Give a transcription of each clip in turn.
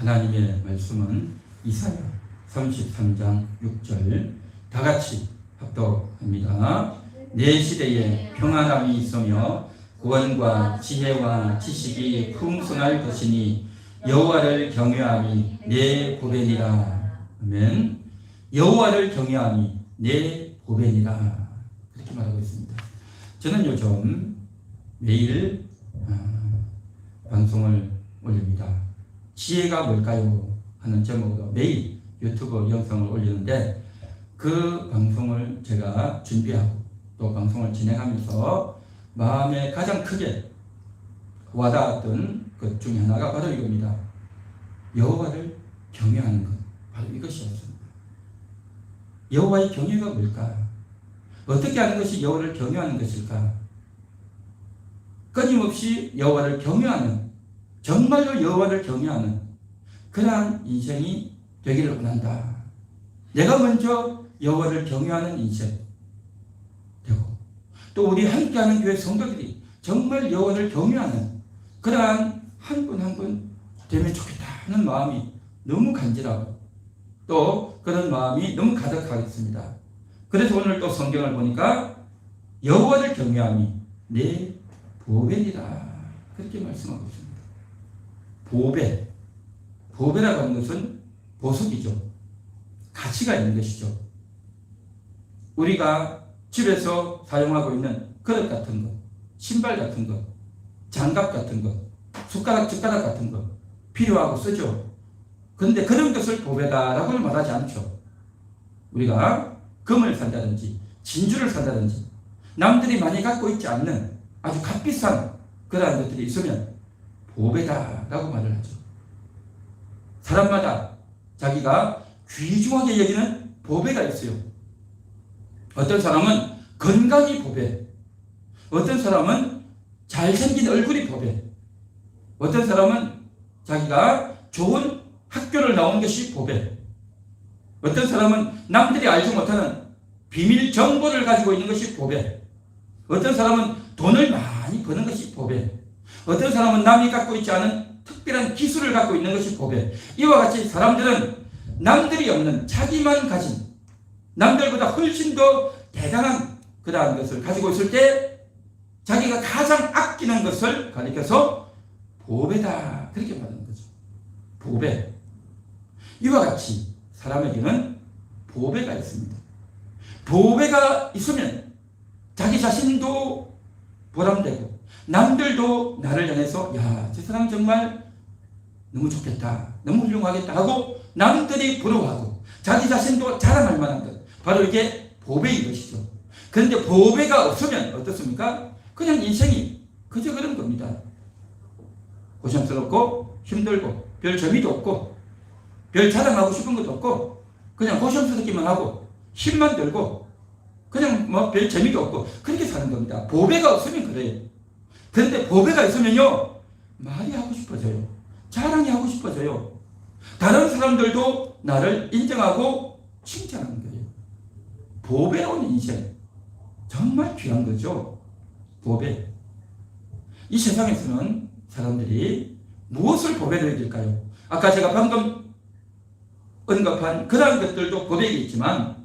하나님의 말씀은 이사야 33장 6절 다 같이 합독합니다. 내 시대에 평안함이 있으며 구원과 지혜와 지식이 풍성할 것이니 여호와를 경외함이 내 보배니라. 아멘. 여호와를 경외함이 내 보배니라. 그렇게 말하고 있습니다. 저는 요즘 매일 방송을 올립니다. 지혜가 뭘까요? 하는 제목으로 매일 유튜브 영상을 올리는데, 그 방송을 제가 준비하고 또 방송을 진행하면서 마음에 가장 크게 와닿았던 것 중에 하나가 바로 이겁니다. 여호와를 경외하는 것, 바로 이것이었습니다. 여호와의 경외가 뭘까? 어떻게 하는 것이 여호와를 경외하는 것일까? 끊임없이 여호와를 경외하는, 정말로 여호와를 경외하는 그러한 인생이 되기를 원한다. 내가 먼저 여호와를 경외하는 인생 되고, 또 우리 함께하는 교회 성도들이 정말 여호와를 경외하는 그러한 한 분 한 분 되면 좋겠다 하는 마음이 너무 간절하고, 또 그런 마음이 너무 가득하겠습니다. 그래서 오늘 또 성경을 보니까 여호와를 경외함이 내 보배니라, 그렇게 말씀하고 있습니다. 보배, 보배라고 하는 것은 보석이죠. 가치가 있는 것이죠. 우리가 집에서 사용하고 있는 그릇 같은 것, 신발 같은 것, 장갑 같은 것, 숟가락, 젓가락 같은 것 필요하고 쓰죠. 그런데 그런 것을 보배다라고는 말하지 않죠. 우리가 금을 산다든지 진주를 산다든지 남들이 많이 갖고 있지 않는 아주 값비싼 그러한 것들이 있으면 보배다라고 말을 하죠. 사람마다 자기가 귀중하게 여기는 보배가 있어요. 어떤 사람은 건강이 보배, 어떤 사람은 잘생긴 얼굴이 보배, 어떤 사람은 자기가 좋은 학교를 나온 것이 보배, 어떤 사람은 남들이 알지 못하는 비밀 정보를 가지고 있는 것이 보배, 어떤 사람은 돈을 많이 버는 것이 보배, 어떤 사람은 남이 갖고 있지 않은 특별한 기술을 갖고 있는 것이 보배. 이와 같이 사람들은 남들이 없는 자기만 가진, 남들보다 훨씬 더 대단한 그러한 것을 가지고 있을 때 자기가 가장 아끼는 것을 가리켜서 보배다, 그렇게 말하는 거죠. 보배. 이와 같이 사람에게는 보배가 있습니다. 보배가 있으면 자기 자신도 보람되고 남들도 나를 향해서 야, 저 사람 정말 너무 좋겠다, 너무 훌륭하겠다 하고 남들이 부러워하고 자기 자신도 자랑할 만한 것, 바로 이게 보배인 것이죠. 그런데 보배가 없으면 어떻습니까? 그냥 인생이 그저 그런 겁니다. 고생스럽고 힘들고 별 재미도 없고 별 자랑하고 싶은 것도 없고 그냥 고생스럽기만 하고 힘만 들고 그냥 뭐 별 재미도 없고 그렇게 사는 겁니다. 보배가 없으면 그래요. 그런데 보배가 있으면요, 말이 하고 싶어져요. 자랑이 하고 싶어져요. 다른 사람들도 나를 인정하고 칭찬하는 거예요. 보배로운 인생, 정말 귀한 거죠. 보배. 이 세상에서는 사람들이 무엇을 보배로 여길까요? 아까 제가 방금 언급한 그러한 것들도 보배가 있지만,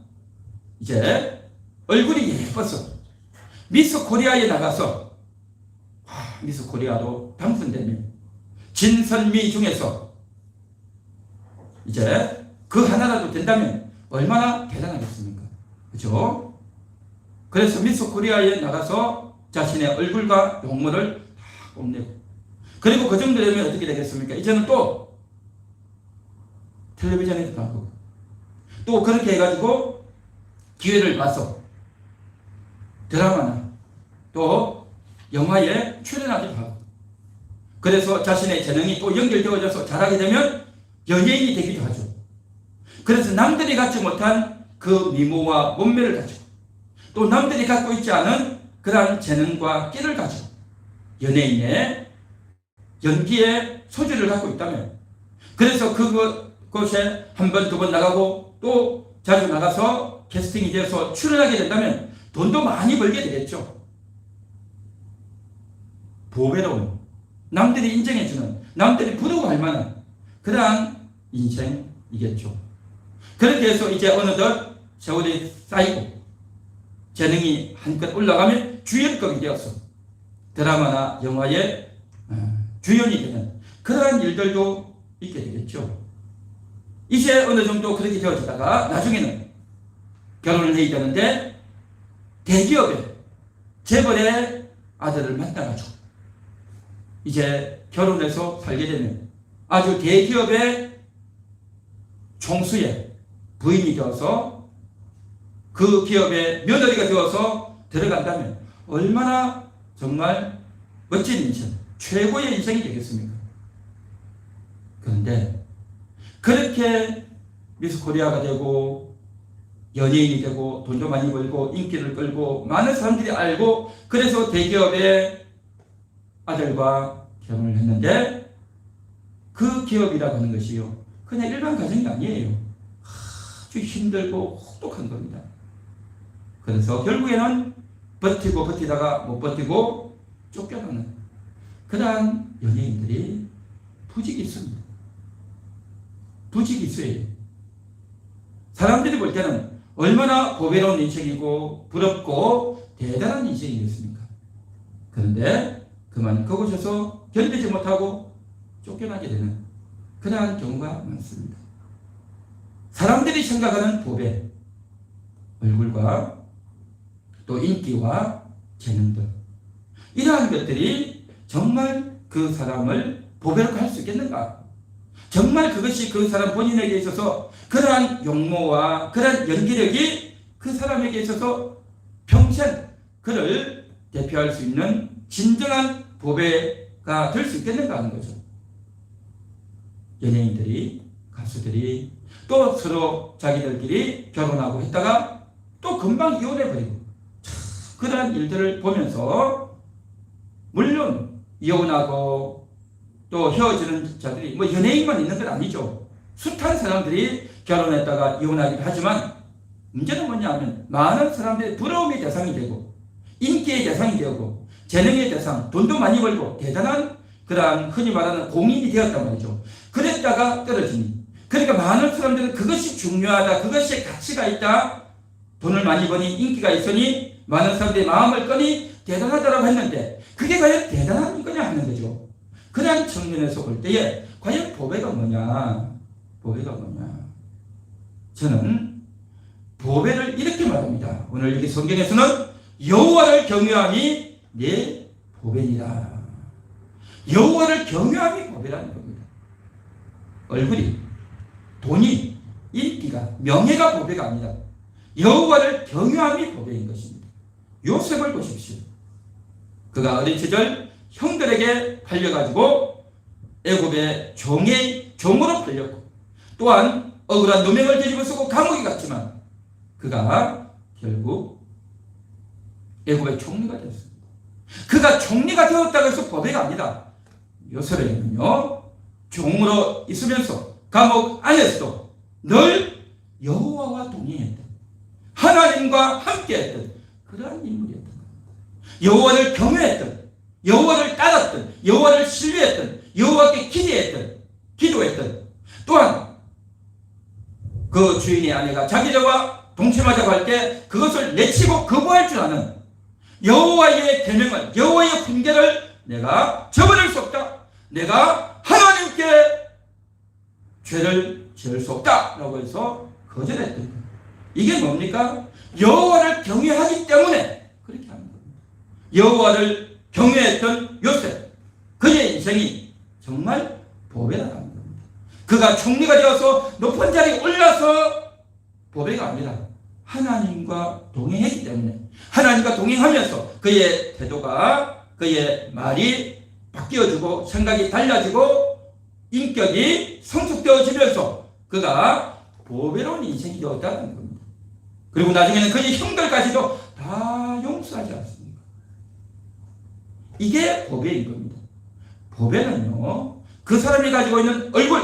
이제 얼굴이 예뻐서 미스 코리아에 나가서 미스 코리아로 당선되면 진선미 중에서 이제 그 하나라도 된다면 얼마나 대단하겠습니까? 그렇죠? 그래서 미스 코리아에 나가서 자신의 얼굴과 용모를 다 뽐내고, 그리고 그 정도 되면 어떻게 되겠습니까? 이제는 또 텔레비전에도 나오고 또 그렇게 해가지고 기회를 봐서 드라마나 또 영화에 출연하기도 하고, 그래서 자신의 재능이 또 연결되어져서 잘하게 되면 연예인이 되기도 하죠. 그래서 남들이 갖지 못한 그 미모와 몸매를 가지고 또 남들이 갖고 있지 않은 그러한 재능과 끼를 가지고 연예인의 연기의 소질을 갖고 있다면, 그래서 그곳에 한 번, 두 번 나가고 또 자주 나가서 캐스팅이 되어서 출연하게 된다면 돈도 많이 벌게 되겠죠. 보배로운, 남들이 인정해주는, 남들이 부러워할 만한 그러한 인생이겠죠. 그렇게 해서 이제 어느덧 세월이 쌓이고 재능이 한껏 올라가면 주연급이 되어서 드라마나 영화의 주연이 되는 그러한 일들도 있게 되겠죠. 이제 어느 정도 그렇게 되어지다가 나중에는 결혼을 해야 되는데 대기업의 재벌의 아들을 만나가지고 이제 결혼해서 살게 되면 아주 대기업의 총수의 부인이 되어서 그 기업의 며느리가 되어서 들어간다면 얼마나 정말 멋진 인생, 최고의 인생이 되겠습니까? 그런데 그렇게 미스 코리아가 되고 연예인이 되고 돈도 많이 벌고 인기를 끌고 많은 사람들이 알고 그래서 대기업의 아들과 결혼을 했는데 그 기업이라고 하는 것이요 그냥 일반 가정이 아니에요. 아주 힘들고 혹독한 겁니다. 그래서 결국에는 버티고 버티다가 못 버티고 쫓겨나는 그러한 연예인들이 부직이 있습니다. 부직이 있어요. 사람들이 볼 때는 얼마나 보배로운 인생이고 부럽고 대단한 인생이겠습니까? 그런데 그만 그곳에서 견디지 못하고 쫓겨나게 되는 그러한 경우가 많습니다. 사람들이 생각하는 보배, 얼굴과 또 인기와 재능들 이러한 것들이 정말 그 사람을 보배롭게 할 수 있겠는가? 정말 그것이 그 사람 본인에게 있어서 그러한 용모와 그러한 연기력이 그 사람에게 있어서 평생 그를 대표할 수 있는 진정한 보배가 될 수 있겠는가 하는 거죠. 연예인들이, 가수들이 또 서로 자기들끼리 결혼하고 했다가 또 금방 이혼해버리고 그러한 일들을 보면서 물론 이혼하고 또 헤어지는 자들이 뭐 연예인만 있는 건 아니죠. 숱한 사람들이 결혼했다가 이혼하기도 하지만 문제는 뭐냐면 많은 사람들이 부러움의 대상이 되고 인기의 대상이 되고 재능의 대상, 돈도 많이 벌고 대단한 그러한 흔히 말하는 공인이 되었단 말이죠. 그랬다가 떨어지니 그러니까 많은 사람들은 그것이 중요하다, 그것이 가치가 있다, 돈을 많이 버니 인기가 있으니 많은 사람들이 마음을 꺼니 대단하다라고 했는데 그게 과연 대단한 거냐 하는 거죠. 그런 측면에서 볼 때에 과연 보배가 뭐냐? 보배가 뭐냐? 저는 보배를 이렇게 말합니다. 오늘 여기 성경에서는 여호와를 경외함이 내 보배니라. 여호와를 경외함이 보배라는 겁니다. 얼굴이, 돈이, 인기가, 명예가 보배가 아니라 여호와를 경외함이 보배인 것입니다. 요셉을 보십시오. 그가 어린 시절 형들에게 팔려가지고 애굽의 종으로 팔렸고 또한 억울한 누명을 뒤집어 쓰고 감옥에 갔지만 그가 결국 애굽의 총리가 되었습니다. 그가 총리가 되었다고 해서 보배가 아니다. 요셉에게는요 종으로 있으면서 감옥 안에서도 늘 여호와와 동행했던 하나님과 함께했던 그러한 인물이었던 겁니다. 여호와를 경외했던 여호와를 따랐던 여호와를 신뢰했던 여호와께 기도했던 또한 그 주인의 아내가 자기들과 동침하자고 할 때 그것을 내치고 거부할 줄 아는 여호와의 계명을 여호와의 훈계를 내가 저버릴 수 없다. 내가 하나님께 죄를 지을 수 없다라고 해서 거절했던 거예요. 이게 뭡니까? 여호와를 경외하기 때문에 그렇게 하는 겁니다. 여호와를 경외했던 요셉, 그의 인생이 정말 보배라는 겁니다. 그가 총리가 되어서 높은 자리에 올라서 보배가 아니라 하나님과 동행했기 때문에 하나님과 동행하면서 그의 태도가 그의 말이 바뀌어지고 생각이 달라지고 인격이 성숙되어지면서 그가 보배로운 인생이 되었다는 겁니다. 그리고 나중에는 그의 형들까지도 다 용서하지 않습니까? 이게 보배인 겁니다. 보배는요 그 사람이 가지고 있는 얼굴,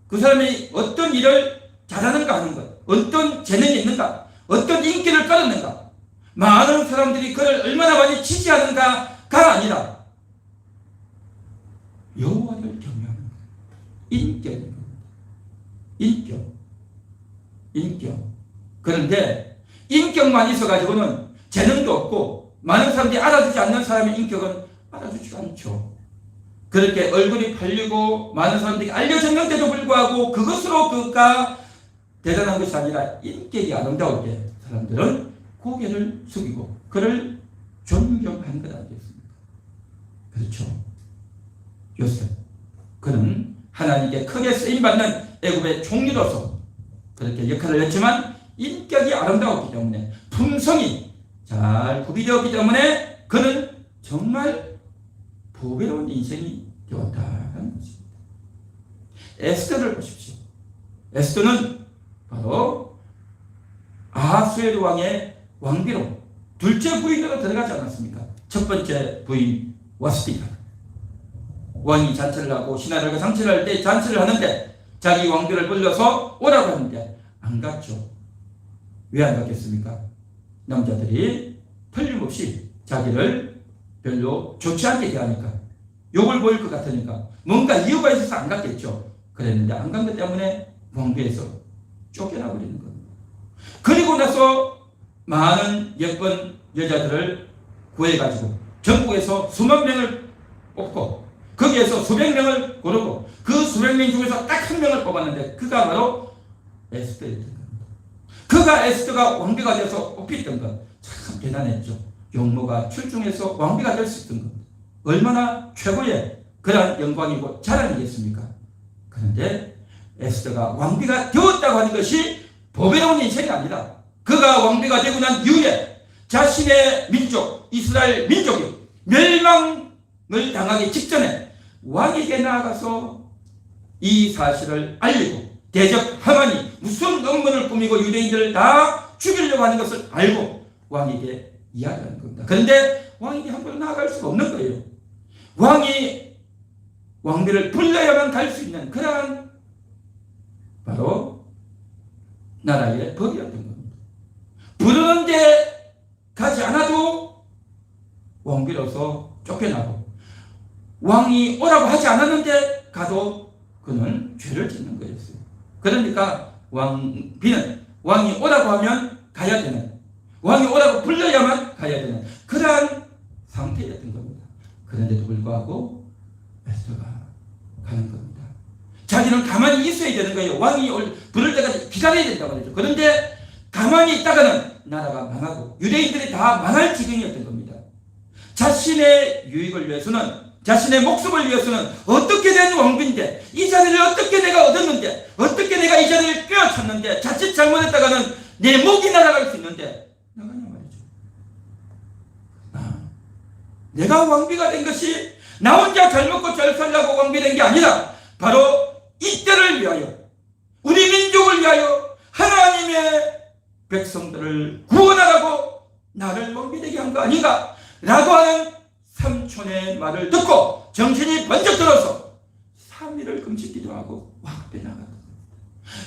그 사람이 어떤 일을 잘하는가 하는 것, 어떤 재능이 있는가, 어떤 인기를 끌었는가, 많은 사람들이 그를 얼마나 많이 지지하는가가 아니라 여호와를 경외하는 것, 인격인 것. 인격. 그런데 인격만 있어가지고는 재능도 없고 많은 사람들이 알아주지 않는 사람의 인격은 알아주지 않죠. 그렇게 얼굴이 팔리고 많은 사람들이 알려졌는데도 불구하고 그것으로 그가 대단한 것이 아니라 인격이 아름다울 때 사람들은 고개를 숙이고 그를 존경하는 것 아니겠습니까? 그렇죠. 요셉, 그는 하나님께 크게 쓰임받는 애굽의 총리로서 그렇게 역할을 했지만 인격이 아름다웠기 때문에 품성이 잘 구비되었기 때문에 그는 정말 보배로운 인생이 되었다는 것입니다. 에스더를 보십시오. 에스더는 바로 아하수에르 왕의 왕비로 둘째 부인으로 들어가지 않았습니까? 첫 번째 부인 와스티가 왕이 잔치를 하고 신하들과 상치를 할 때 잔치를 하는데 자기 왕비를 불러서 오라고 하는데 안 갔죠. 왜 안 갔겠습니까? 남자들이 틀림없이 자기를 별로 좋지 않게 대하니까 욕을 보일 것 같으니까 뭔가 이유가 있어서 안 갔겠죠. 그랬는데 안 간 것 때문에 왕비에서 쫓겨나 버리는 겁니다. 그리고 나서 많은 예쁜 여자들을 구해가지고 전국에서 수만 명을 뽑고 거기에서 수백 명을 고르고 그 수백 명 중에서 딱 한 명을 뽑았는데 그가 바로 에스더였던 겁니다. 그가 에스더가 왕비가 돼서 뽑혔던 것 참 대단했죠. 용모가 출중해서 왕비가 될 수 있던 겁니다. 얼마나 최고의 그런 영광이고 자랑이겠습니까? 그런데 에스더가 왕비가 되었다고 하는 것이 보배로운 인생이 아니다. 그가 왕비가 되고 난 이후에 자신의 민족 이스라엘 민족이 멸망을 당하기 직전에 왕에게 나아가서 이 사실을 알리고 대적 하만이 무슨 음모를 꾸미고 유대인들을 다 죽이려고 하는 것을 알고 왕에게 이야기하는 겁니다. 그런데 왕에게 함부로 나아갈 수가 없는 거예요. 왕이 왕비를 불러야만 갈 수 있는 그러한 바로 나라의 법이었던 겁니다. 부르는데 가지 않아도 왕비로서 쫓겨나고 왕이 오라고 하지 않았는데 가도 그는 죄를 짓는 거였어요. 그러니까 왕비는 왕이 오라고 하면 가야 되는, 왕이 오라고 불러야만 가야 되는 그러한 상태였던 겁니다. 그런데도 불구하고 에스더가 가는 겁니다. 자기는 가만히 있어야 되는 거예요. 왕이 부를 때까지 기다려야 된다고 그랬죠. 그런데 가만히 있다가는 나라가 망하고 유대인들이 다 망할 지경이었던 겁니다. 자신의 유익을 위해서는, 자신의 목숨을 위해서는 어떻게 된 왕비인데, 이 자리를 어떻게 내가 얻었는데, 어떻게 내가 이 자리를 빼앗았는데, 자칫 잘못했다가는 내 목이 날아갈 수 있는데 나가냐 말이죠. 내가 왕비가 된 것이 나 혼자 잘 먹고 잘 살라고 왕비된 게 아니라 바로 이때를 위하여, 우리 민족을 위하여 하나님의 백성들을 구원하라고 나를 왕비되게 한 거 아닌가 라고 하는 삼촌의 말을 듣고 정신이 번쩍 들어서 3일을 금식 기도하고 왕 앞에 나갔던 겁니다.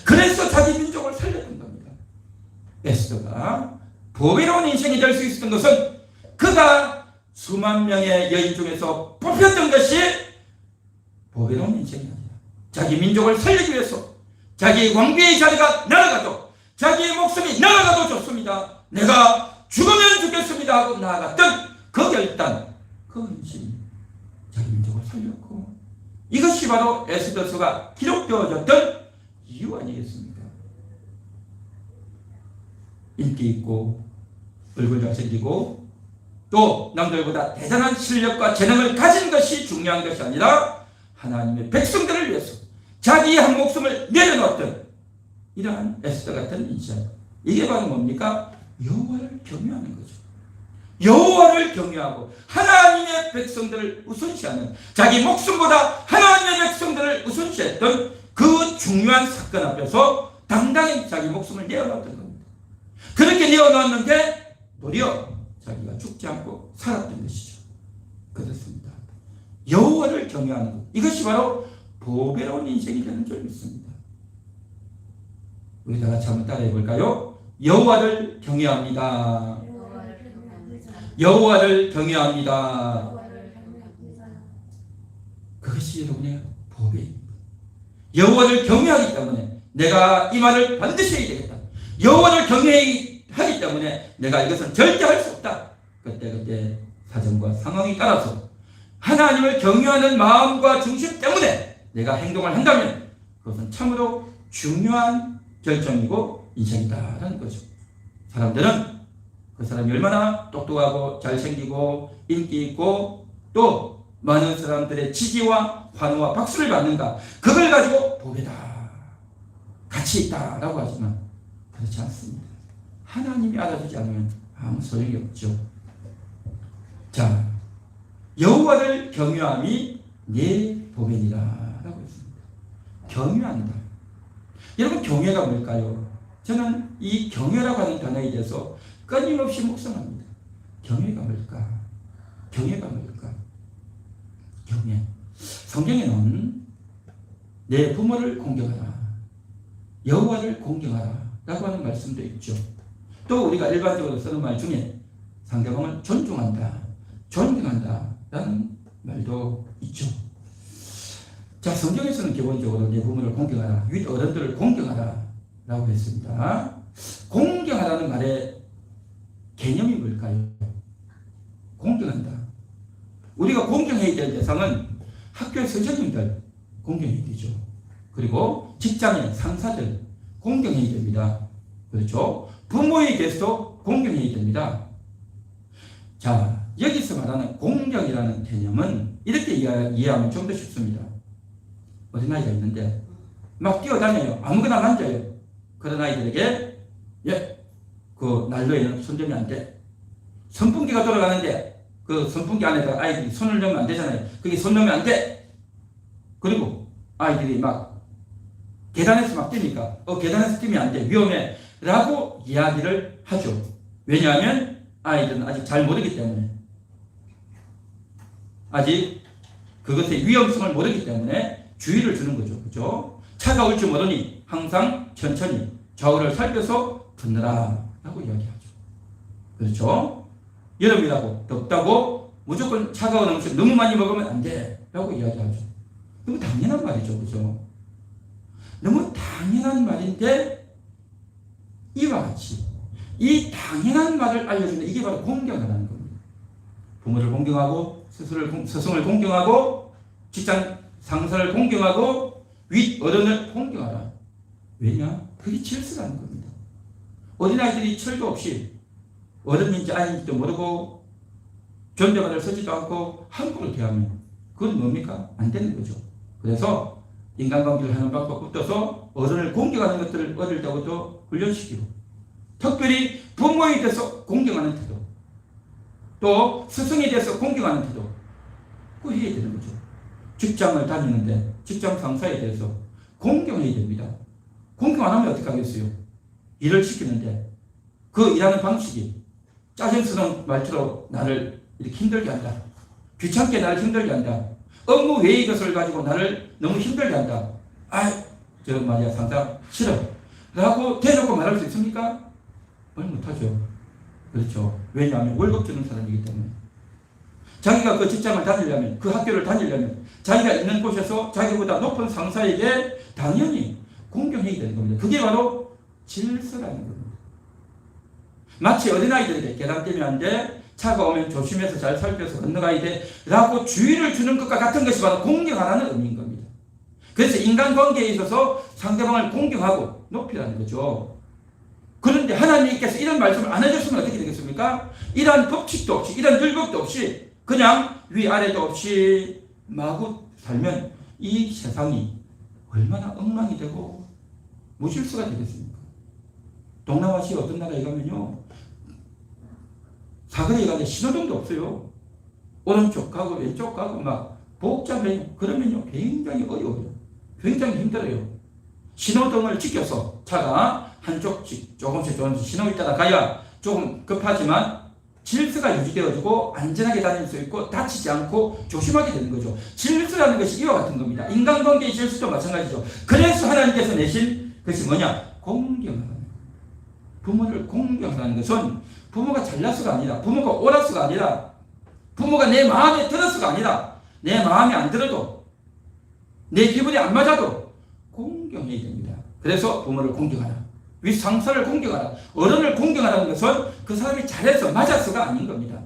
그래서 자기 민족을 살렸던 겁니다. 에스더가 보배로운 인생이 될 수 있었던 것은 그가 수만 명의 여인 중에서 뽑혔던 것이 보배로운 인생이 아니라 자기 민족을 살리기 위해서 자기 왕비의 자리가 날아가도, 자기의 목숨이 날아가도 좋습니다, 내가 죽으면 죽겠습니다 하고 나아갔던 그 결단, 그 헌신이 자기 민족을 살렸고, 이것이 바로 에스더서가 기록되어졌던 이유 아니겠습니까? 인기 있고 얼굴 잘생기고 또 남들보다 대단한 실력과 재능을 가진 것이 중요한 것이 아니라 하나님의 백성들을 위해서 자기의 한 목숨을 내려놓았던 이러한 에스더 같은 인생, 이게 바로 뭡니까? 여호와를 경외하는 거죠. 여호와를 경외하고 하나님의 백성들을 우선시하는, 자기 목숨보다 하나님의 백성들을 우선시했던 그 중요한 사건 앞에서 당당히 자기 목숨을 내어놨던 겁니다. 그렇게 내어놨는데 도리어 자기가 죽지 않고 살았던 것이죠. 그렇습니다. 여호와를 경외하는 것, 이것이 바로 보배로운 인생이 되는 줄 믿습니다. 우리 다 같이 한번 따라해 볼까요? 여호와를 경외합니다. 여호와를 경외합니다. 그것이 여러분의 보배입니다. 여호와를 경외하기 때문에 내가 이 말을 반드시 해야 되겠다. 여호와를 경외해야 하기 때문에 내가 이것은 절대 할 수 없다. 그때 사정과 상황에 따라서 하나님을 경외하는 마음과 중심 때문에 내가 행동을 한다면 그것은 참으로 중요한 결정이고 인생이다라는 거죠. 사람들은 그 사람이 얼마나 똑똑하고 잘생기고 인기 있고 또 많은 사람들의 지지와 환호와 박수를 받는가, 그걸 가지고 보배다, 가치 있다라고 하지만 그렇지 않습니다. 하나님이 알아주지 않으면 아무 소용이 없죠. 자, 여호와를 경외함이 내 보배니라라고 했습니다. 경외한다. 여러분, 경외가 뭘까요? 저는 이 경외라고 하는 단어에 대해서 끊임없이 묵상합니다. 경외가 뭘까? 경외가 뭘까? 경외. 성경에는 내 부모를 공경하라, 여호와를 공경하라 라고 하는 말씀도 있죠. 또 우리가 일반적으로 쓰는 말 중에 상대방을 존중한다, 존경한다 라는 말도 있죠. 자, 성경에서는 기본적으로 내 부모를 공경하라, 윗 어른들을 공경하라 라고 했습니다. 공경하라는 말의 개념이 뭘까요? 공경한다. 우리가 공경해야 될 대상은 학교의 선생님들 공경해야 되죠. 그리고 직장의 상사들 공경해야 됩니다. 그렇죠? 부모에 대해서도 공경해야 됩니다. 자, 여기서 말하는 공경이라는 개념은 이렇게 이해하면 좀 더 쉽습니다. 어린아이가 있는데 막 뛰어다녀요. 아무거나 만져요. 그런 아이들에게 그 난로에는 손대면 안 돼. 선풍기가 돌아가는데 그 선풍기 안에다가 아이들이 손을 넣으면 안 되잖아요. 거기 손 넣으면 안 돼. 그리고 아이들이 막 계단에서 막 뛰니까 계단에서 뛰면 안 돼, 위험해 라고 이야기를 하죠. 왜냐하면 아이들은 아직 잘 모르기 때문에, 아직 그것의 위험성을 모르기 때문에 주의를 주는 거죠. 그죠? 차가울 줄 모르니 항상 천천히 좌우를 살펴서 걷느라 라고 이야기하죠. 그렇죠? 여름이라고 덥다고 무조건 차가운 음식 너무 많이 먹으면 안 돼 라고 이야기하죠. 너무 당연한 말이죠. 그죠? 너무 당연한 말인데 이와 같이 이 당연한 말을 알려주는 이게 바로 공경이라는 겁니다. 부모를 공경하고 스승을 공경하고 직장 상사를 공경하고 윗 어른을 공경하라. 왜냐? 그게 질서라는 겁니다. 어린아이들이 철도 없이 어른인지 아닌지도 모르고 존댓말을 쓰지도 않고 함부로 대하면 그건 뭡니까? 안 되는 거죠. 그래서 인간관계를 하는 방법 붙어서 어른을 공경하는 것들을 어릴 때부터 훈련시키고, 특별히 부모에 대해서 공경하는 태도, 또 스승에 대해서 공경하는 태도, 그거 해야 되는 거죠. 직장을 다니는데 직장 상사에 대해서 공경해야 됩니다. 공경 안 하면 어떻게 하겠어요? 일을 시키는데 그 일하는 방식이 짜증스러운 말투로 나를 이렇게 힘들게 한다, 귀찮게 나를 힘들게 한다, 업무 외의 것을 가지고 나를 너무 힘들게 한다, 저 말이야 상사 싫어 라고 대놓고 말할 수 있습니까? 말 못하죠. 그렇죠. 왜냐하면 월급 주는 사람이기 때문에. 자기가 그 직장을 다니려면, 그 학교를 다니려면 자기가 있는 곳에서 자기보다 높은 상사에게 당연히 공경해야 되는 겁니다. 그게 바로 질서라는 겁니다. 마치 어린아이들에게 계단 뛰면 안 돼, 차가 오면 조심해서 잘 살펴서 건너가야 돼 라고 주의를 주는 것과 같은 것이 바로 공경하라는 의미인 겁니다. 그래서 인간관계에 있어서 상대방을 공경하고 높이라는 거죠. 그런데 하나님께서 이런 말씀을 안 해줬으면 어떻게 되겠습니까? 이러한 법칙도 없이, 이러한 율법도 없이 그냥 위아래도 없이 마구 살면 이 세상이 얼마나 엉망이 되고 무질서가 되겠습니까? 동남아시아 어떤 나라에 가면요, 사거리에 가는데 신호등도 없어요. 오른쪽 가고 왼쪽 가고 막 복잡해요. 그러면요 굉장히 어려워요. 굉장히 힘들어요. 신호등을 지켜서 차가 한쪽씩 조금씩 신호에 따라 가야 조금 급하지만 질서가 유지되어지고 안전하게 다닐 수 있고 다치지 않고 조심하게 되는 거죠. 질서라는 것이 이와 같은 겁니다. 인간관계의 질서도 마찬가지죠. 그래서 하나님께서 내신 것이 뭐냐? 공경하는 거예요. 부모를 공경하는 것은 부모가 잘나서가 아니라, 부모가 옳아서가 아니라, 부모가 내 마음에 들어서가 아니라, 내 마음에 안 들어도, 내 기분이 안 맞아도 공경 공경해야 됩니다. 그래서 부모를 공경하라. 윗상사를 공경하라. 어른을 공경하라는 것은 그 사람이 잘해서 맞아서가 아닌 겁니다.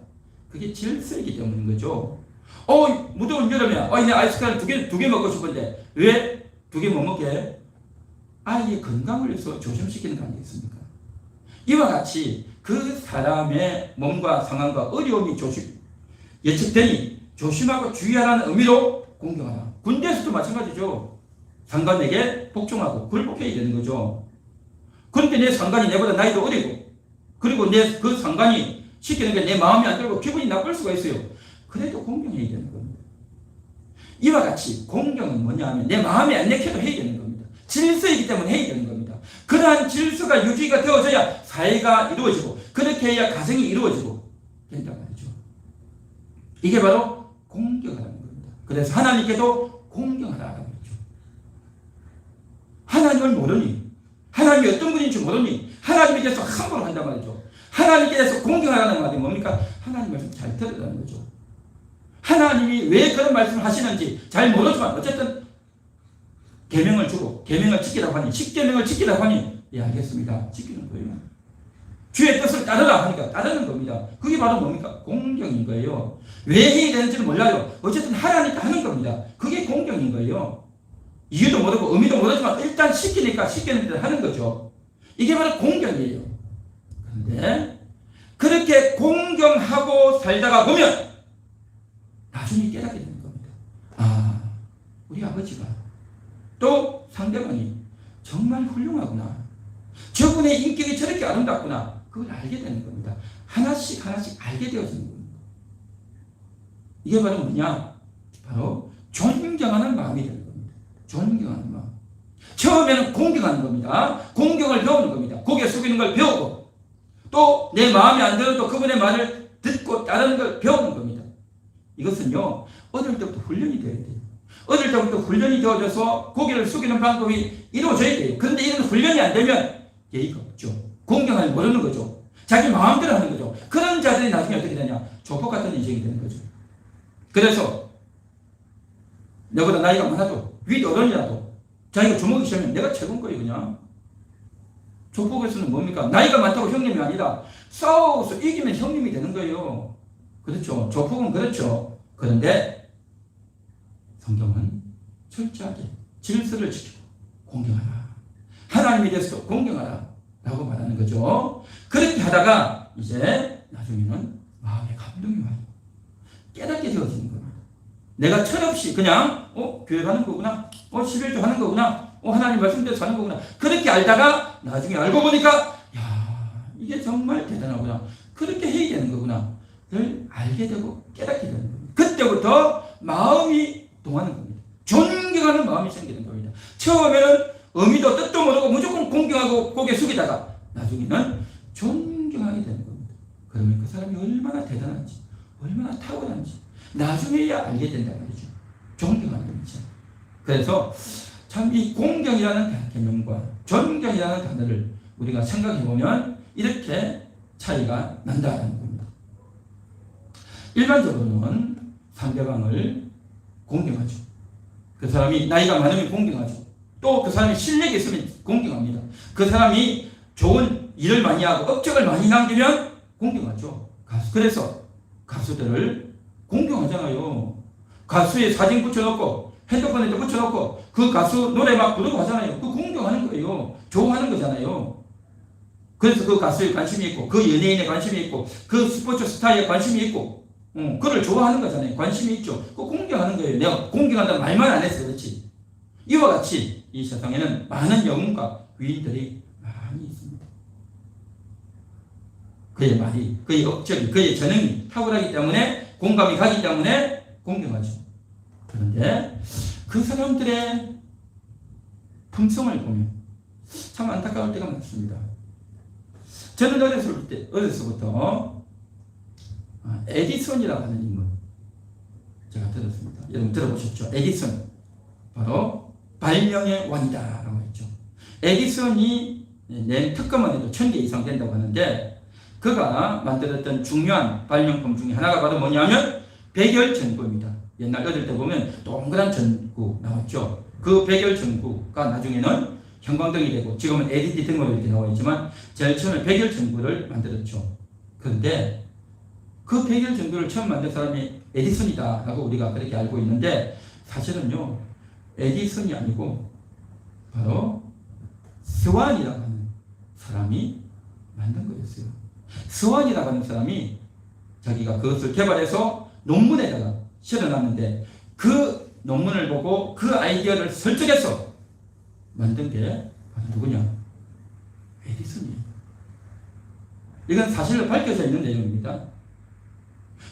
그게 질서이기 때문인 거죠. 무더운 여름에 내 아이스크림 두 개 먹고 싶은데 왜 두 개 못 먹게? 아이의 건강을 위해서 조심시키는 거 아니겠습니까? 이와 같이 그 사람의 몸과 상황과 어려움이 예측되니 조심하고 주의하라는 의미로 공경하라. 군대에서도 마찬가지죠. 상관에게 복종하고 굴복해야 되는 거죠. 그런데 내 상관이 내보다 나이도 어리고 그리고 내 그 상관이 시키는 게 내 마음이 안 들고 기분이 나쁠 수가 있어요. 그래도 공경해야 되는 겁니다. 이와 같이 공경은 뭐냐 하면 내 마음에 안 내켜도 해야 되는 겁니다. 질서이기 때문에 해야 되는 겁니다. 그러한 질서가 유지가 되어져야 사회가 이루어지고 그렇게 해야 가정이 이루어지고 된단 말이죠. 이게 바로 공경하라는 겁니다. 그래서 하나님께도 공경하라는 거죠. 하나님을 모르니 하나님이 어떤 분인지 모르니 하나님에 대해서 함부로 한단 말이죠. 하나님께 대해서 공경하라는 말이 뭡니까? 하나님 말씀 잘 들으라는 거죠. 하나님이 왜 그런 말씀을 하시는지 잘 모르지만 어쨌든 계명을 주고 계명을 지키라고 하니 10계명을 지키라고 하니 예 알겠습니다. 지키는 거예요. 주의 뜻을 따르라 하니까 따르는 겁니다. 그게 바로 뭡니까? 공경인 거예요. 왜 해야 되는지는 몰라요. 어쨌든 하라니까 하는 겁니다. 그게 공경인 거예요. 이유도 모르고 의미도 모르지만 일단 시키니까 시키는 대로 하는 거죠. 이게 바로 공경이에요. 그런데 그렇게 공경하고 살다가 보면 나중에 깨닫게 되는 겁니다. 우리 아버지가 또 상대방이 정말 훌륭하구나. 저분의 인격이 저렇게 아름답구나. 그걸 알게 되는 겁니다. 하나씩 알게 되어지는 겁니다. 이게 바로 뭐냐? 바로 존경하는 마음이 되는 겁니다. 존경하는 마음. 처음에는 공경하는 겁니다. 공경을 배우는 겁니다. 고개 숙이는 걸 배우고 또 내 마음에 안 들어도 그분의 말을 듣고 따르는 걸 배우는 겁니다. 이것은요 어릴 때부터 훈련이 되어야 돼요. 어릴 때부터 훈련이 되어져서 고개를 숙이는 방법이 이루어져야 돼요. 그런데 이런 훈련이 안 되면 예의가 없죠. 공경을 모르는 거죠. 자기 마음대로 하는 거죠. 그런 자들이 나중에 어떻게 되냐? 조폭 같은 인생이 되는 거죠. 그래서 내보다 나이가 많아도 윗 어른이라도 자기가 주먹이 시면 내가 최고인 거예요. 그냥 조폭에서는 뭡니까? 나이가 많다고 형님이 아니라 싸워서 이기면 형님이 되는 거예요. 그렇죠. 조폭은 그렇죠. 그런데 성경은 철저하게 질서를 지키고 공경하라. 하나님에 대해서도 공경하라. 라고 말하는 거죠. 그렇게 하다가 이제 나중에는 마음에 감동이 와요. 깨닫게 되어지는 겁니다. 내가 철없이 그냥 교회 가는 거구나. 11조 하는 거구나. 하나님 말씀대로 사는 거구나. 그렇게 알다가 나중에 알고 보니까 이게 정말 대단하구나. 그렇게 해야 되는 거구나. 를 알게 되고 깨닫게 되는 겁니다. 그때부터 마음이 동하는 겁니다. 존경하는 마음이 생기는 겁니다. 처음에는 의미도 뜻도 모르고 무조건 공경하고 고개 숙이다가 나중에는 존경하게 되는 겁니다. 그러면 그 사람이 얼마나 대단한지 얼마나 탁월한지 나중에야 알게 된다는 거죠. 존경하는 거죠. 그래서 참 이 공경이라는 개념과 존경이라는 단어를 우리가 생각해 보면 이렇게 차이가 난다는 겁니다. 일반적으로는 상대방을 공경하죠. 그 사람이 나이가 많으면 공경하죠. 또 그 사람이 실력이 있으면 공경합니다. 그 사람이 좋은 일을 많이 하고 업적을 많이 남기면 공경하죠. 그래서 가수들을 공경하잖아요. 가수의 사진 붙여놓고 핸드폰에도 붙여놓고 그 가수 노래 막 부르고 하잖아요. 그 공경하는 거예요. 좋아하는 거잖아요. 그래서 그 가수에 관심이 있고 그 연예인에 관심이 있고 그 스포츠 스타에 관심이 있고 그를 좋아하는 거잖아요. 관심이 있죠. 그 공경하는 거예요. 내가 공경한다는 말만 안 해서 그렇지. 이와 같이 이 세상에는 많은 영웅과 위인들이 많이 있습니다. 그의 말이, 그의 업적이, 그의 재능이 탁월하기 때문에 공감이 가기 때문에 공경하죠. 그런데 그 사람들의 품성을 보면 참 안타까울 때가 많습니다. 저는 어려서부터 에디슨이라고 하는 인물 제가 들었습니다. 여러분 들어보셨죠? 에디슨 바로 발명의 왕이다라고 했죠. 에디슨이 낸 특허만 해도 1000개 이상 된다고 하는데 그가 만들었던 중요한 발명품 중에 하나가 바로 뭐냐면 백열전구입니다. 옛날 어릴 때 보면 동그란 전구 나왔죠. 그 백열 전구가 나중에는 형광등이 되고 지금은 LED 등으로 이렇게 나와 있지만 제일 처음에 백열 전구를 만들었죠. 그런데 그 백열 전구를 처음 만든 사람이 에디슨이다 라고 우리가 그렇게 알고 있는데 사실은요 에디슨이 아니고 바로 스완이라고 하는 사람이 만든 거였어요. 스완이라고 하는 사람이 자기가 그것을 개발해서 논문에다가 실어놨는데 그 논문을 보고 그 아이디어를 설득해서 만든 게 바로 누구냐? 에디슨이에요. 이건 사실로 밝혀져 있는 내용입니다.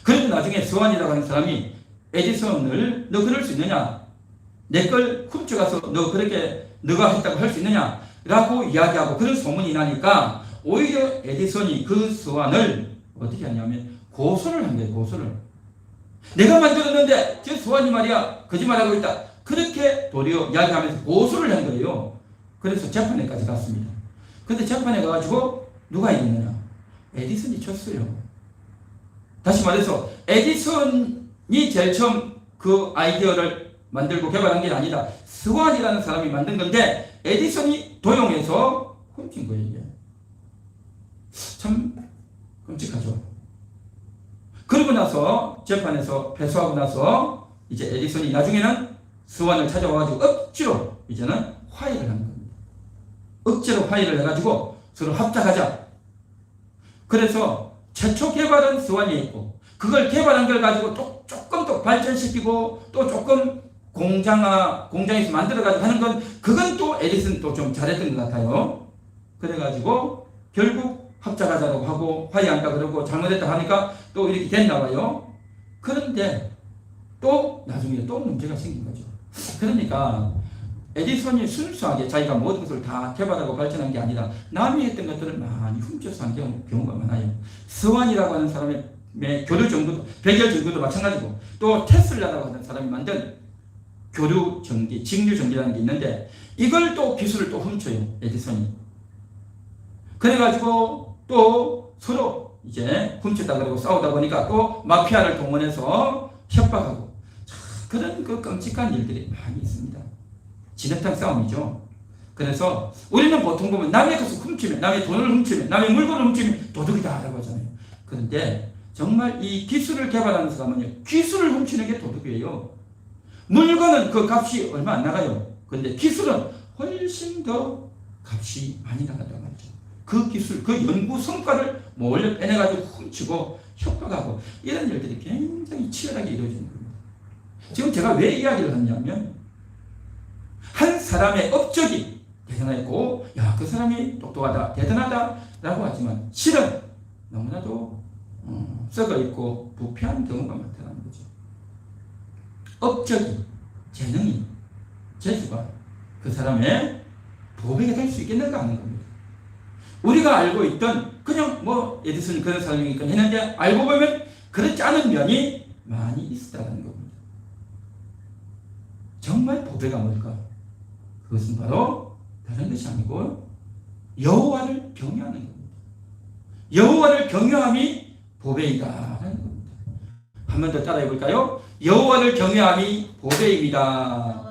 그리고 나중에 스완이라고 하는 사람이 에디슨을 너 그럴 수 있느냐? 내 걸 훔쳐가서 너 그렇게 너가 했다고 할 수 있느냐? 라고 이야기하고 그런 소문이 나니까 오히려 에디슨이 그 스완을 어떻게 하냐면 고소를 한 거예요. 고소를. 내가 만들었는데 저 스완이 말이야 거짓말하고 있다. 그렇게 도리어 이야기하면서 고소를 한 거예요. 그래서 재판에까지 갔습니다. 근데 재판에 가가지고 누가 이겼느냐? 에디슨이 쳤어요. 다시 말해서 에디슨이 제일 처음 그 아이디어를 만들고 개발한 게 아니다. 스완이라는 사람이 만든 건데 에디슨이 도용해서 훔친 거예요. 이게. 참 끔찍하죠. 그러고 나서 재판에서 패소하고 나서 이제 에디슨이 나중에는 스완을 찾아와가지고 억지로 이제는 화해를 하는 겁니다. 억지로 화해를 해가지고 서로 합작하자. 그래서 최초 개발은 스완이 있고 그걸 개발한 걸 가지고 또 조금 더 발전시키고 또 조금 공장에서 만들어가지고 하는 건 그건 또 에디슨 또 좀 잘했던 것 같아요. 그래가지고 결국 합작하자고 하고 화해한다 그러고 잘못했다 하니까 또 이렇게 됐나 봐요. 그런데 또 나중에 또 문제가 생긴 거죠. 그러니까 에디슨이 순수하게 자기가 모든 것을 다 개발하고 발전한 게 아니라 남이 했던 것들을 많이 훔쳐서 한 경우가 많아요. 스완이라고 하는 사람의 교류 전구도 백열 전구도 마찬가지고 또 테슬라라고 하는 사람이 만든 교류 전기, 직류 전기라는 게 있는데 이걸 또 기술을 또 훔쳐요. 에디슨이. 그래가지고 또 서로 이제 훔쳤다 그러고 싸우다 보니까 또 마피아를 동원해서 협박하고 그런 그 끔찍한 일들이 많이 있습니다. 진흙탕 싸움이죠. 그래서 우리는 보통 보면 남의 것을 훔치면, 남의 돈을 훔치면, 남의 물건을 훔치면 도둑이다 라고 하잖아요. 그런데 정말 이 기술을 개발하는 사람은요, 기술을 훔치는 게 도둑이에요. 물건은 그 값이 얼마 안 나가요. 그런데 기술은 훨씬 더 값이 많이 나간단 말이죠. 그 기술, 그 연구 성과를 몰래 빼내가지고 훔치고 협박하고 이런 일들이 굉장히 치열하게 이루어지는 겁니다. 지금 제가 왜 이야기를 하냐면 한 사람의 업적이 대단했고 야, 그 사람이 똑똑하다, 대단하다 라고 하지만 실은 너무나도 썩어있고 부패한 경우가 많다는 거죠. 업적이, 재능이, 재주가 그 사람의 보배가 될 수 있겠는가 하는 겁니다. 우리가 알고 있던 그냥 뭐 에디슨이 그런 사람이니까 했는데 알고 보면 그렇지 않은 면이 많이 있었다는 겁니다. 정말 보배가 뭘까? 그것은 바로 다른 것이 아니고 여호와를 경외하는 겁니다. 여호와를 경외함이 보배이다라는 겁니다. 한 번 더 따라해 볼까요? 여호와를 경외함이 보배입니다.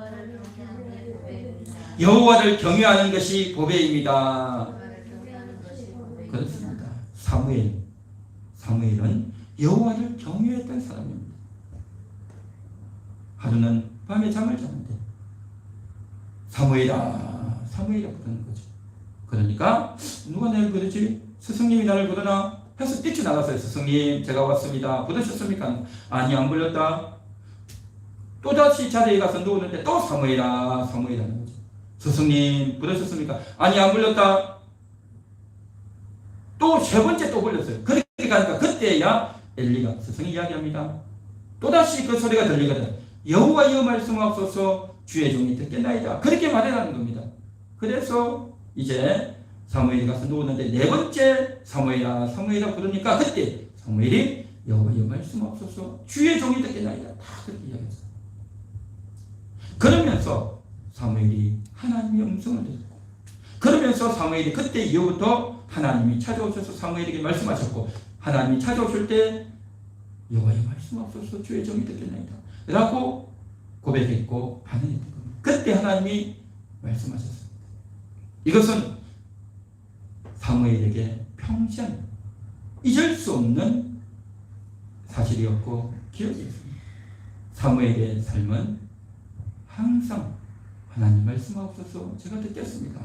여호와를 경외하는 것이 보배입니다. 그렇습니다. 사무엘은 여호와를 경외했던 사람입니다. 하루는 밤에 잠을 자는데 사무엘아 부르는 거죠. 그러니까 누가 나를 부르지? 스승님이 나를 부르나? 해서 뛰쳐나갔어요. 스승님 제가 왔습니다. 부르셨습니까? 아니 안 불렀다. 또다시 자리에 가서 누웠는데 또 사무엘아 하는 거죠. 스승님 부르셨습니까? 아니 안 불렀다. 또 세 번째 또 불렀어요. 그렇게 가니까 그때야 엘리가 스승이 이야기합니다. 또다시 그 소리가 들리거든. 여호와여 말씀하옵소서 주의 종이 듣겠나이다. 그렇게 말해라는 겁니다. 그래서 이제 사무엘이 가서 누웠는데 네 번째 사무엘아 부르니까 그때 사무엘이 여호와여 말씀하옵소서 주의 종이 듣겠나이다. 다 그렇게 이야기했어요. 그러면서 사무엘이 하나님의 음성을 듣고 그러면서 사무엘이 그때 이후부터 하나님이 찾아오셔서 사무엘에게 말씀하셨고 하나님이 찾아오실 때 여호와의 말씀하옵소서 주의 종이 듣겠나이다 라고 고백했고 반응했던 겁니다. 그때 하나님이 말씀하셨습니다. 이것은 사무엘에게 평생 잊을 수 없는 사실이었고 기억이었습니다. 사무엘의 삶은 항상 하나님 말씀하옵소서 제가 듣겠습니다.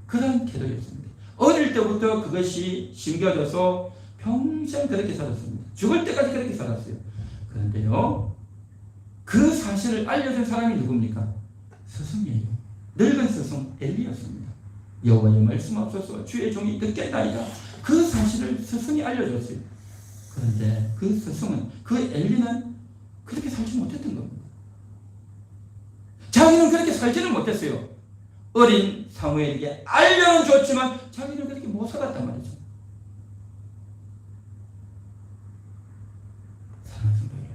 그런 태도였습니다. 어릴 때부터 그것이 심겨져서 평생 그렇게 살았습니다. 죽을 때까지 그렇게 살았어요. 그런데요, 그 사실을 알려준 사람이 누굽니까? 스승이에요. 늙은 스승 엘리였습니다. 여호와의 말씀하옵소서 주의 종이 듣겠나이다. 그 사실을 스승이 알려줬어요. 그런데 그 스승은, 그 엘리는 그렇게 살지 못했던 겁니다. 자기는 그렇게 살지는 못했어요. 어린 사무엘에게 알려는 줬지만 자기는 그렇게 못 살았단 말이죠. 사랑하는 성도 여러분,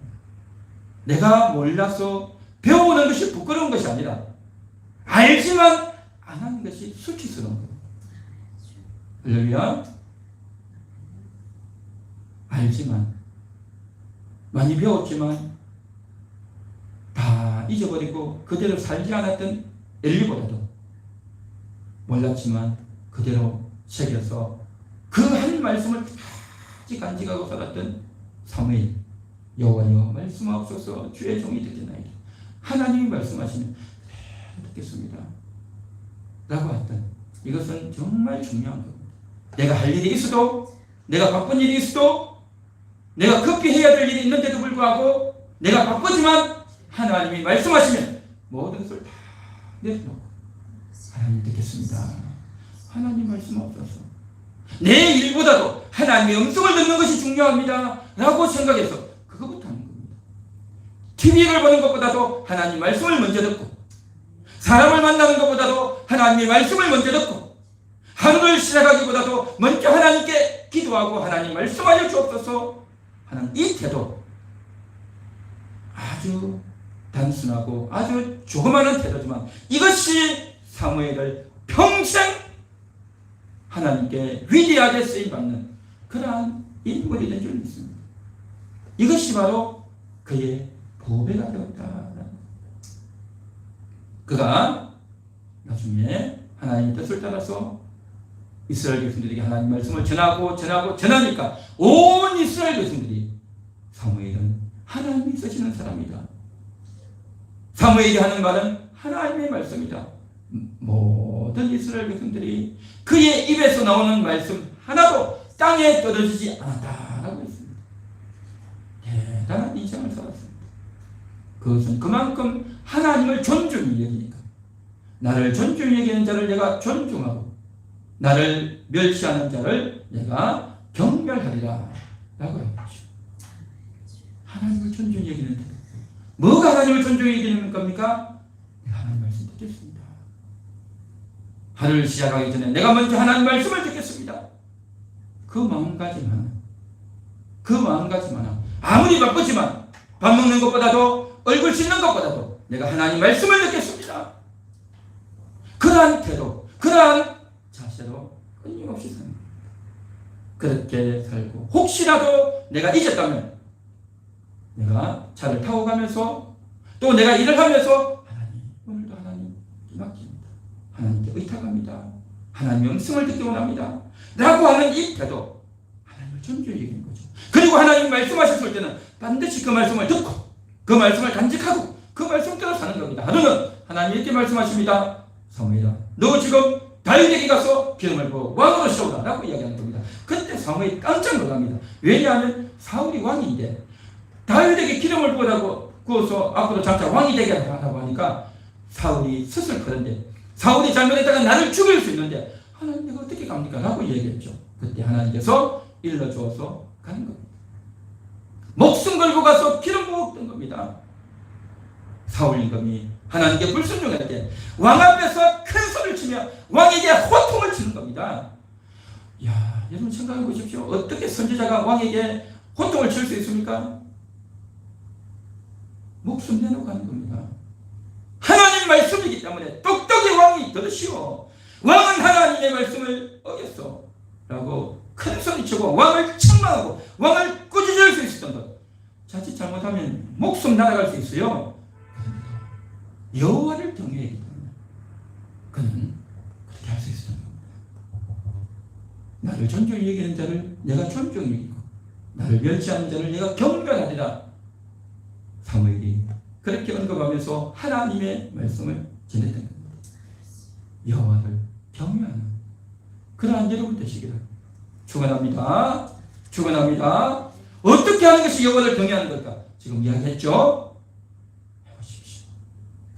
내가 몰라서 배우는 것이 부끄러운 것이 아니라 알지만 안 하는 것이 수치스러운 겁니다. 할렐루야. 알지만, 많이 배웠지만 다 잊어버리고 그대로 살지 않았던 엘리보다도 몰랐지만 그대로 새겨서 그 한 말씀을 끝까지 간직하고 살았던 사무엘. 여호와여 말씀하옵소서 주의 종이 듣겠나이다. 하나님이 말씀하시면 듣겠습니다 라고 했던, 이것은 정말 중요한 겁니다. 내가 할 일이 있어도, 내가 바쁜 일이 있어도, 내가 급히 해야 될 일이 있는데도 불구하고 내가 바쁘지만 하나님이 말씀하시면 모든 것을 다 내려놓고 하나님 듣겠습니다. 하나님 말씀하옵소서. 내 일보다도 하나님의 음성을 듣는 것이 중요합니다 라고 생각해서 그것부터 하는 겁니다. TV를 보는 것보다도 하나님 말씀을 먼저 듣고, 사람을 만나는 것보다도 하나님의 말씀을 먼저 듣고, 하루를 시작하기보다도 먼저 하나님께 기도하고 하나님 말씀하여 주옵소서 하는 이 태도, 아주 단순하고 아주 조그마한 태도지만 이것이 사무엘을 평생 하나님께 위대하게 쓰임받는 그러한 인물이 된 줄 믿습니다. 이것이 바로 그의 보배가 되었다. 그가 나중에 하나님의 뜻을 따라서 이스라엘 백성들에게 하나님 말씀을 전하니까 온 이스라엘 백성들이 사무엘은 하나님이 쓰시는 사람이다. 사무엘이 하는 말은 하나님의 말씀이다. 모든 이스라엘 백성들이 그의 입에서 나오는 말씀 하나도 땅에 떨어지지 않았다라고 했습니다. 대단한 인생을 살았습니다. 그것은 그만큼 하나님을 존중히 여기니까. 나를 존중히 여기는 자를 내가 존중하고 나를 멸시하는 자를 내가 경멸하리라 라고 했죠. 하나님을 존중히 여기는 자. 뭐가 하나님을 존중히 여기는 겁니까? 내가 하나님 말씀 듣겠습니다. 하루를 시작하기 전에 내가 먼저 하나님 말씀을 듣겠습니다. 그 마음가짐 하나. 아무리 바쁘지만 밥 먹는 것보다도 얼굴 씻는 것보다도 내가 하나님 말씀을 듣겠습니다. 그러한 태도, 그러한 자세로 끊임없이 사는 거예요. 그렇게 살고 혹시라도 내가 잊었다면 내가 차를 타고 가면서 또 내가 일을 하면서 하나님, 오늘도 하나님 맡깁니다. 하나님께 의탁합니다. 하나님의 음성을 듣기 원합니다 라고 하는 이 태도, 하나님을 존중히 여기는 거죠. 그리고 하나님 말씀하셨을 때는 반드시 그 말씀을 듣고 그 말씀을 간직하고 그 말씀대로 사는 겁니다. 하루는 하나님 이렇게 말씀하십니다. 사무엘아, 너 지금 다윗에게 가서 기름을 부어 왕으로 세우라 라고 이야기하는 겁니다. 그때 사무엘이 깜짝 놀랍니다. 왜냐하면 사울이 왕인데 다윗에게 기름을 부어서 앞으로 장차 왕이 되게 하라고 하니까 사울이 스슬 크는데, 사울이 잘못했다가 나를 죽일 수 있는데 하나님 내가 어떻게 갑니까? 라고 얘기했죠. 그때 하나님께서 일러주어서 가는 겁니다. 목숨 걸고 가서 기름 부었던 겁니다. 사울 임금이 하나님께 불순종할 때 왕 앞에서 큰 소리를 치며 왕에게 호통을 치는 겁니다. 야, 여러분 생각해 보십시오. 어떻게 선지자가 왕에게 호통을 칠 수 있습니까? 목숨 내놓고 가는 겁니다. 하나님 말씀이기 때문에 똑똑히 왕이 들으시오. 왕은 하나님의 말씀을 어겼어 라고 큰 소리치고 왕을 책망하고 왕을 꾸짖을 수 있었던 것. 자칫 잘못하면 목숨 날아갈 수 있어요. 여호와를 경외하기 때문에 그는 그렇게 할 수 있었던 겁니다. 나를 존중히 여기는 자를 내가 존중히 여기고 나를 멸시하는 자를 내가 경멸하리라. 사무엘이 그렇게 언급하면서 하나님의 말씀을 전했던 겁니다. 여호와를 경외하는 그러한 여러분 되시기를 축원합니다. 축원합니다. 어떻게 하는 것이 여호와를 경외하는 걸까? 지금 이야기했죠? 해보십시오.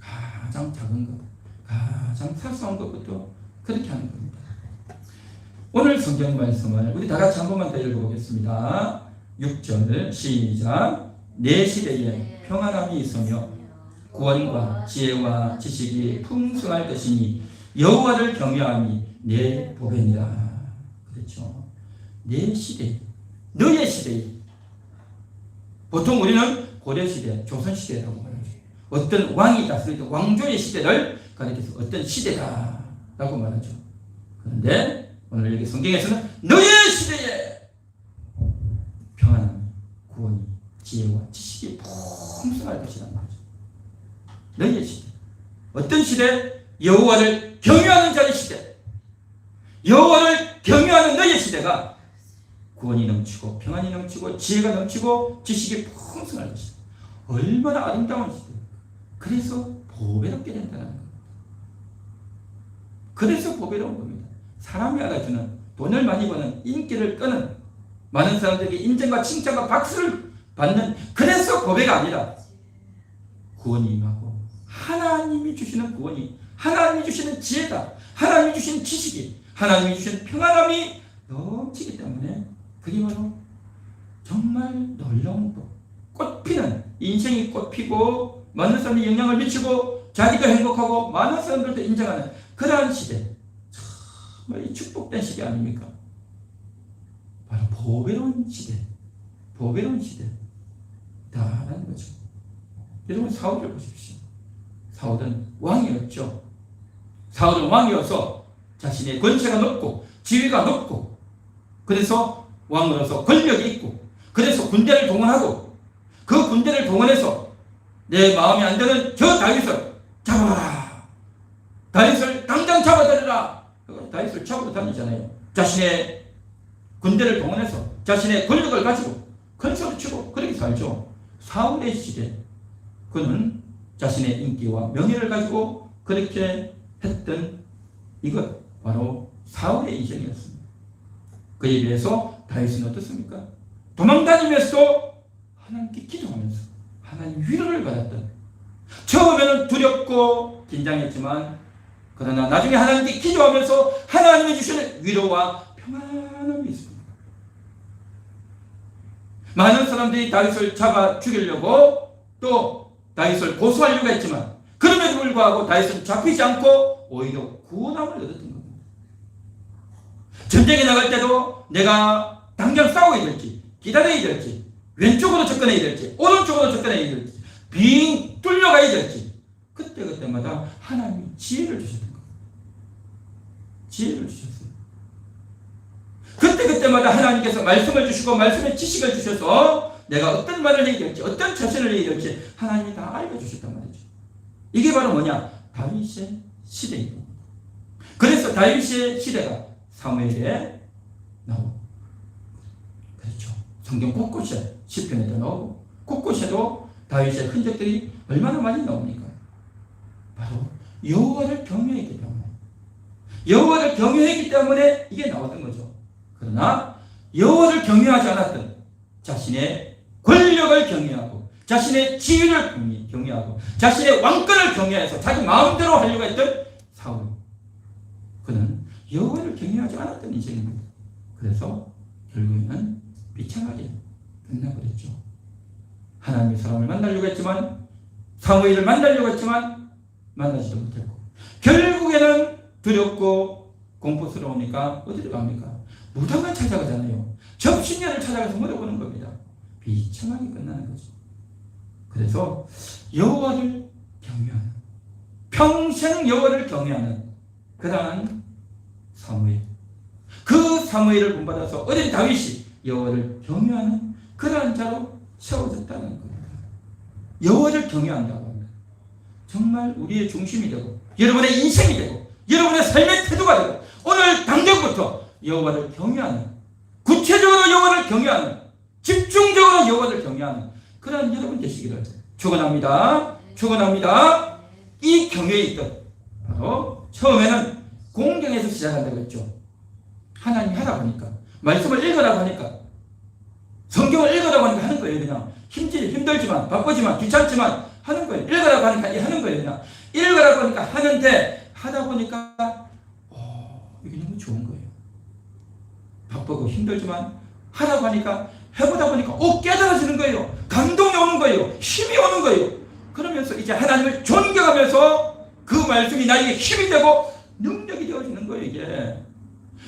가장 작은 것, 가장 사소한 것부터 그렇게 하는 겁니다. 오늘 성경 말씀을 우리 다 같이 한 번만 더 읽어보겠습니다. 6절 시작. 내 시대에 평안함이 있으며 구원과 지혜와 지식이 풍성할 것이니 여호와를 경외함이 내 복이니라. 그렇죠. 내 시대, 너의 시대. 보통 우리는 고려시대, 조선시대라고 말하죠. 어떤 왕이 다스릴 때 왕조의 시대를 가리켜서 어떤 시대다라고 말하죠. 그런데 오늘 여기 성경에서는 너의 시대에 평안함, 구원이, 지혜와 지식이 풍성할 것이라는 거죠. 너의 시대. 어떤 시대? 여호와를 경외하는 자의 시대. 여호와를 경외하는 너의 시대가 구원이 넘치고 평안이 넘치고 지혜가 넘치고 지식이 풍성할 것이다. 얼마나 아름다운 시대. 그래서 보배롭게 된다는 겁니다. 그래서 보배로운 겁니다. 사람이 알아주는 돈을 많이 버는 인기를 끄는 많은 사람들에게 인정과 칭찬과 박수를 받는 그래서 보배가 아니라 구원이 임하고 하나님이 주시는 구원이 하나님이 주시는 지혜가 하나님이 주시는 지식이 하나님이 주시는 평안함이 넘치기 때문에 그게 바로 정말 놀라운 꽃피는 인생이 꽃피고 많은 사람이 영향을 미치고 자기가 행복하고 많은 사람들도 인정하는 그러한 시대. 정말 이 축복된 시대 아닙니까? 바로 보배로운 시대. 보배로운 시대다라는 거죠. 여러분 사울을 보십시오. 사울은 왕이었죠. 사울은 왕이어서 자신의 권세가 높고 지위가 높고 그래서 왕으로서 권력이 있고 그래서 군대를 동원하고 그 군대를 동원해서 내 마음에 안 드는 저 다윗을 잡아라. 다윗을 당장 잡아들여라. 다윗을 잡으러 다니잖아요. 자신의 군대를 동원해서 자신의 권력을 가지고 큰 소리 치고 그렇게 살죠. 사울의 시대 그는 자신의 인기와 명예를 가지고 그렇게 했던 이것 바로 사울의 인생이었습니다. 그에 비해서 다윗은 어떻습니까? 도망다니면서도 하나님께 기도하면서 하나님 위로를 받았던 처음에는 두렵고 긴장했지만 그러나 나중에 하나님께 기도하면서 하나님이 주시는 위로와 평안함이 있습니다. 많은 사람들이 다윗을 잡아 죽이려고 또 다윗을 고소하려고 했지만 그럼에도 불구하고 다윗은 잡히지 않고 오히려 구원함을 얻었던 겁니다. 전쟁에 나갈 때도 내가 당장 싸워야 될지 기다려야 될지 왼쪽으로 접근해야 될지 오른쪽으로 접근해야 될지 빙 뚫려가야 될지 그때마다 하나님이 지혜를 주셨던 겁니다. 지혜를 주셨어요. 그때마다 하나님께서 말씀을 주시고 말씀의 지식을 주셔서 내가 어떤 말을 해야 될지 어떤 처신을 해야 될지 하나님이 다 알려주셨단 말이죠. 이게 바로 뭐냐? 다윗의 시대입니다. 그래서 다윗의 시대가 사무엘에 나오고 그렇죠. 성경 곳곳에 시편에도 나오고 곳곳에도 다윗의 흔적들이 얼마나 많이 나옵니까? 바로 여호와를 경외했기 때문에 여호와를 경외했기 때문에 이게 나왔던 거죠. 그러나 여호와를 경외하지 않았던 자신의 권력을 경외하고 자신의 지위를 경외하고 자신의 왕권을 경외해서 자기 마음대로 하려고 했던 사울 그는 여호와를 경외하지 않았던 인생입니다. 그래서 결국에는 비참하게 끝나버렸죠. 하나님의 사람을 만나려고 했지만 사무엘을 만나려고 했지만 만나지도 못했고 결국에는 두렵고 공포스러우니까 어디로 갑니까? 무당을 찾아가잖아요. 접신녀를 찾아가서 물어보는 겁니다. 비참하게 끝나는 거죠. 그래서 여호와를 경외하는 평생 여호와를 경외하는 그러한 사무엘 그 사무엘을 본받아서 어린 다윗이 여호와를 경외하는 그러한 자로 세워졌다는 겁니다. 여호와를 경외한다고 합니다. 정말 우리의 중심이 되고 여러분의 인생이 되고 여러분의 삶의 태도가 되고 오늘 당장부터 여호와를 경외하는, 구체적으로 여호와를 경외하는, 집중적으로 여호와를 경외하는 그런 여러분 되시기를 축원합니다. 축원합니다. 이 경외의 뜻, 바로 처음에는 공경에서 시작한다고 했죠. 하나님 하라고 하니까, 말씀을 읽으라고 하니까, 성경을 읽으라고 하니까 하는 거예요. 그냥 힘들지만 바쁘지만 귀찮지만 하는 거예요. 읽으라고 하니까 하는 거예요. 그냥 읽으라고 하니까 하는데 하다 보니까 이게 너무 좋은 거예요. 바쁘고 힘들지만 하라고 하니까 해보다 보니까 깨달아지는 거예요. 감동이 오는 거예요. 힘이 오는 거예요. 그러면서 이제 하나님을 존경하면서 그 말씀이 나에게 힘이 되고 능력이 되어지는 거예요. 이게.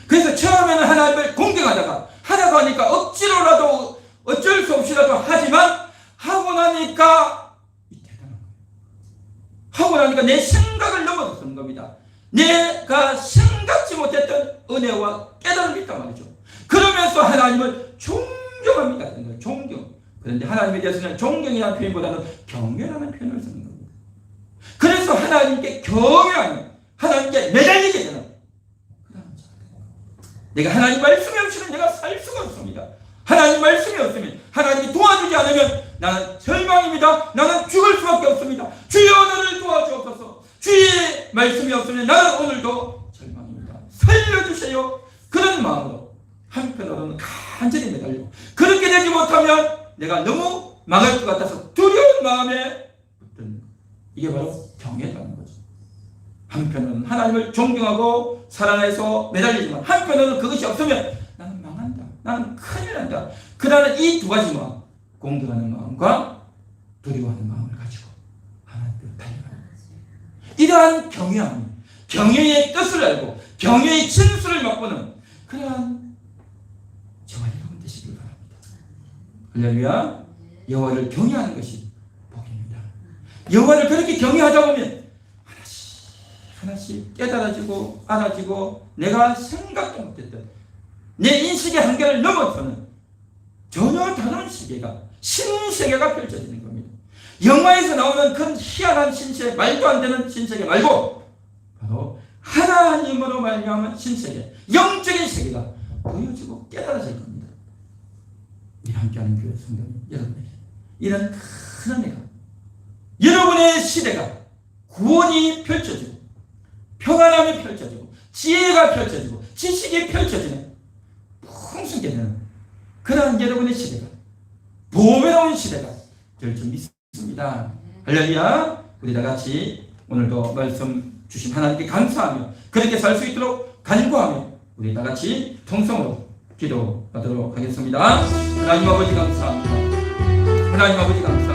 그래서 처음에는 하나님을 공경하다가 하라고 하니까 억지로라도 어쩔 수 없이라도 하지만 하고 나니까 대단한 거예요. 하고 나니까 내 생각을 넘어서는 겁니다. 내가 생각지 못했던 은혜와 깨달음이 있단 말이죠. 그러면서 하나님을 존경합니다. 존경. 그런데 하나님에 대해서는 존경이라는 표현보다는 경외라는 표현을 쓰는 겁니다. 그래서 하나님께 경외하는, 하나님께 매달리게 되는, 내가 하나님 말씀이 없이는 내가 살 수가 없습니다. 하나님 말씀이 없으면, 하나님이 도와주지 않으면 나는 절망입니다. 나는 죽을 수밖에 없습니다. 주여 나를 도와주옵소서. 주의 말씀이 없으면 나는 오늘도 절망입니다. 살려주세요. 그런 마음으로 한편으로는 간절히 매달리고, 그렇게 되지 못하면 내가 너무 망할 것 같아서 두려운 마음에 붙든, 이게 바로 경외라는 거죠. 한편으로는 하나님을 존경하고 사랑해서 매달리지만 한편으로는 그것이 없으면 나는 망한다, 나는 큰일 난다. 그러는 이 두 가지 마음, 공경하는 마음과 두려워하는 마음을 가지고 하나님께로 달려가는 거죠. 이러한 경외함, 경외의 뜻을 알고 경외의 진수를 맛보는 그러한 저와 여러분 되시길 바랍니다. 할렐루야. 여호와를 경외하는 것이 복입니다. 여호와를 그렇게 경외하다 보면 하나씩 깨달아지고 알아지고 내가 생각도 못했던 내 인식의 한계를 넘어서는 전혀 다른 세계가, 신세계가 펼쳐지는 겁니다. 영화에서 나오는 그 희한한 신세계, 말도 안 되는 신세계 말고 바로 하나님으로 말미암은 신세계, 영적인 세계가 보여지고 깨달아질 겁니다. 우리 함께하는 교회 성도님 여러분에게 이런 큰 은혜가, 여러분의 시대가 구원이 펼쳐지고 평안함이 펼쳐지고 지혜가 펼쳐지고 지식이 펼쳐지는 풍성게 되는 그러한 여러분의 시대가, 보배로운 시대가 될 줄 믿습니다. 할렐루야. 우리 다 같이 오늘도 말씀 주신 하나님께 감사하며 그렇게 살 수 있도록 간구하며 우리 다 같이 통성으로 기도하도록 하겠습니다. 하나님 아버지 감사합니다. 하나님 아버지 감사합니다.